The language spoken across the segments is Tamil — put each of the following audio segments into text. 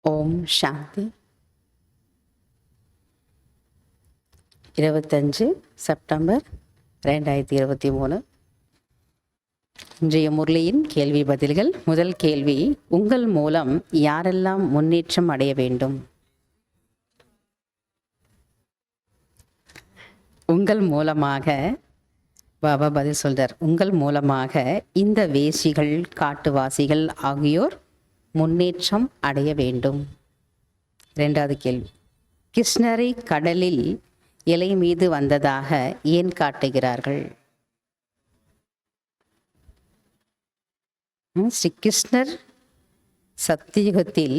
ஓம் சாந்தி. 25 செப்டம்பர் 2023. இன்றைய முரளியின் கேள்வி பதில்கள். முதல் கேள்வி: உங்கள் மூலம் யாரெல்லாம் முன்னேற்றம் அடைய வேண்டும்? உங்கள் மூலமாக பாபா பதில் சொல்றார். உங்கள் மூலமாக இந்த வேசிகள், காட்டுவாசிகள் ஆகியோர் முன்னேற்றம் அடைய வேண்டும். இரண்டாவது கேள்வி: கிருஷ்ணரை கடலில் இலை மீது வந்ததாக ஏன் காட்டுகிறார்கள்? ஸ்ரீ கிருஷ்ணர் சத்தியுகத்தில்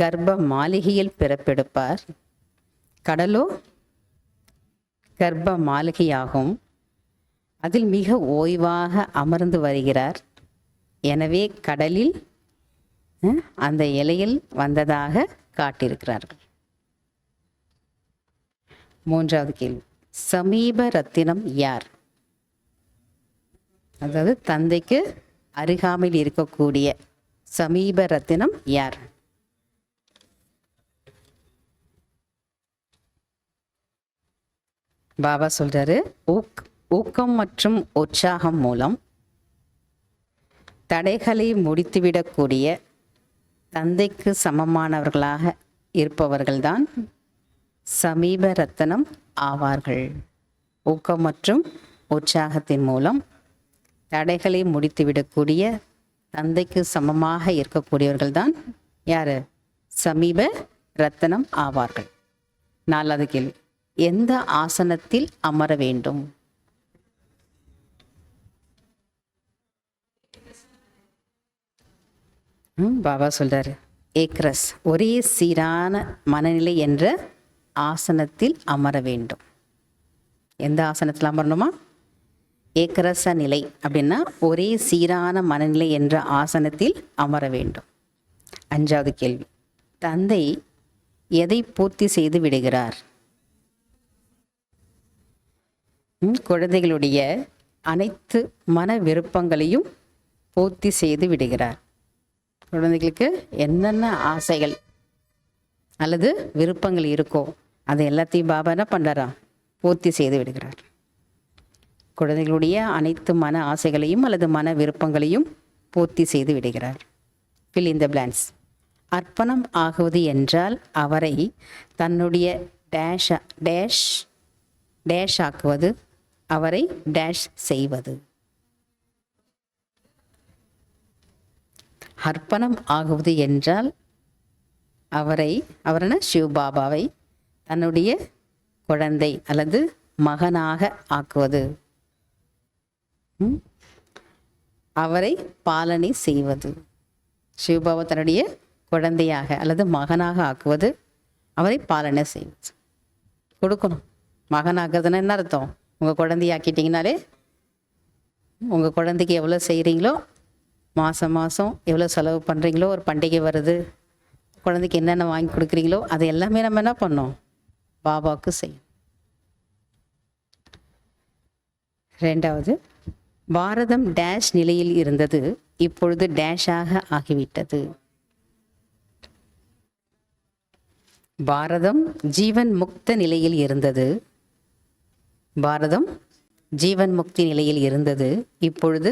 கர்ப்ப மாளிகையில் பிறப்பெடுப்பார். கடலோ கர்ப்ப மாளிகையாகும். அதில் மிக ஓய்வாக அமர்ந்து வருகிறார். எனவே கடலில் அந்த இலையில் வந்ததாக காட்டியிருக்கிறார்கள். மூன்றாவது கேள்வி: சமீப ரத்தினம் யார்? அதாவது தந்தைக்கு அருகாமையில் இருக்கக்கூடிய சமீப ரத்தினம் யார்? பாபா சொல்றாரு, ஊக்கம் மற்றும் உற்சாகம் மூலம் தடைகளை முடித்துவிடக்கூடிய தந்தைக்கு சமமானவர்களாக இருப்பவர்கள்தான் சமீப ரத்தனம் ஆவார்கள். ஊக்கம் மற்றும் உற்சாகத்தின் மூலம் தடைகளை முடித்துவிடக்கூடிய தந்தைக்கு சமமாக இருக்கக்கூடியவர்கள்தான் யாரு? சமீப ரத்தனம் ஆவார்கள். நாலாவது கேள்வி: எந்த ஆசனத்தில் அமர வேண்டும்? பாபா சொல்றாரு, ஏக்ரஸ், ஒரே சீரான மனநிலை என்ற ஆசனத்தில் அமர வேண்டும். எந்த ஆசனத்தில் அமரணுமா? ஏக்கரச நிலை அப்படின்னா ஒரே சீரான மனநிலை என்ற ஆசனத்தில் அமர வேண்டும். அஞ்சாவது கேள்வி: தந்தை எதை பூர்த்தி செய்து விடுகிறார்? குழந்தைகளுடைய அனைத்து மன விருப்பங்களையும் பூர்த்தி செய்து விடுகிறார். குழந்தைகளுக்கு என்னென்ன ஆசைகள் அல்லது விருப்பங்கள் இருக்கோ அதை எல்லாத்தையும் பாபா என்ன பண்ணுறாரா? பூர்த்தி செய்து விடுகிறார். குழந்தைகளுடைய அனைத்து மன ஆசைகளையும் அல்லது மன விருப்பங்களையும் பூர்த்தி செய்து விடுகிறார். Fill in the plans. அர்ப்பணம் ஆகுவது என்றால் அவரை தன்னுடைய டேஷ் ஆக்குவது, அவரை டேஷ் செய்வது. அர்ப்பணம் ஆகுவது என்றால் அவரான சிவபாபாவை தன்னுடைய குழந்தை அல்லது மகனாக ஆக்குவது, அவரை பாலனை செய்வது. சிவபாபா தன்னுடைய குழந்தையாக அல்லது மகனாக ஆக்குவது, அவரை பாலனை செய்வது. கொடுக்கணும். மகனாக்குறதுன்னா என்ன அர்த்தம்? உங்கள் குழந்தையாக்கிட்டீங்கனாலே உங்கள் குழந்தைக்கு எவ்வளோ செய்கிறீங்களோ, மாதம் மாதம் எவ்வளோ செலவு பண்ணுறீங்களோ, ஒரு பண்டிகை வருது, குழந்தைக்கு என்னென்ன வாங்கி கொடுக்குறீங்களோ அது எல்லாமே நம்ம என்ன பண்ணோம்? பாபாவுக்கு செய்யும். ரெண்டாவது, பாரதம் டேஷ் நிலையில் இருந்தது, இப்பொழுது டேஷாக ஆகிவிட்டது. பாரதம் ஜீவன் முக்த நிலையில் இருந்தது. பாரதம் ஜீவன் முக்தி நிலையில் இருந்தது, இப்பொழுது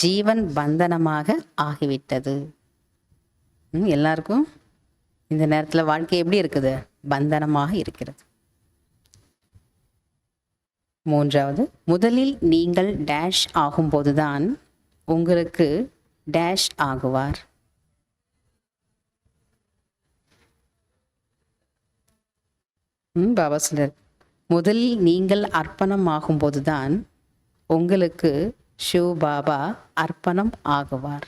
ஜீவன் பந்தனமாக ஆகிவிட்டது. எல்லாருக்கும் இந்த நேரத்தில் வாழ்க்கை எப்படி இருக்குது? பந்தனமாக இருக்கிறது. மூன்றாவது, முதலில் நீங்கள் டேஷ் ஆகும்போதுதான் உங்களுக்கு டேஷ் ஆகுவார். பாபா சொல்றார், முதலில் நீங்கள் அர்ப்பணம் ஆகும்போதுதான் உங்களுக்கு சிவ் பாபா அர்ப்பணம் ஆகுவார்.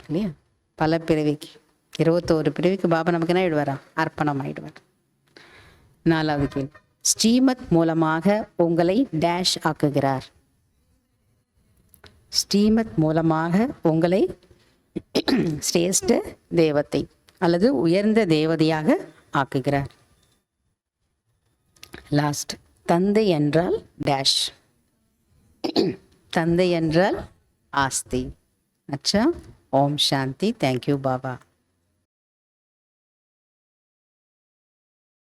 இல்லையா? பல பிறவிக்கு 21 பிறவிக்கு பாபா நமக்கு என்ன ஆயிடுவாரா? அர்ப்பணம் ஆயிடுவார். நாலாவது கேள்வி: ஸ்ரீமத் மூலமாக உங்களை டேஷ் ஆக்குகிறார். ஸ்ரீமத் மூலமாக உங்களை சிரேஷ்ட தேவத்தை அல்லது உயர்ந்த தேவதையாக ஆக்குகிறார். லாஸ்ட், தந்தை என்றால் டேஷ். தந்தை என்றால் ஆஸ்தி. அச்சா, ஓம் சாந்தி. தேங்க்யூ பாபா.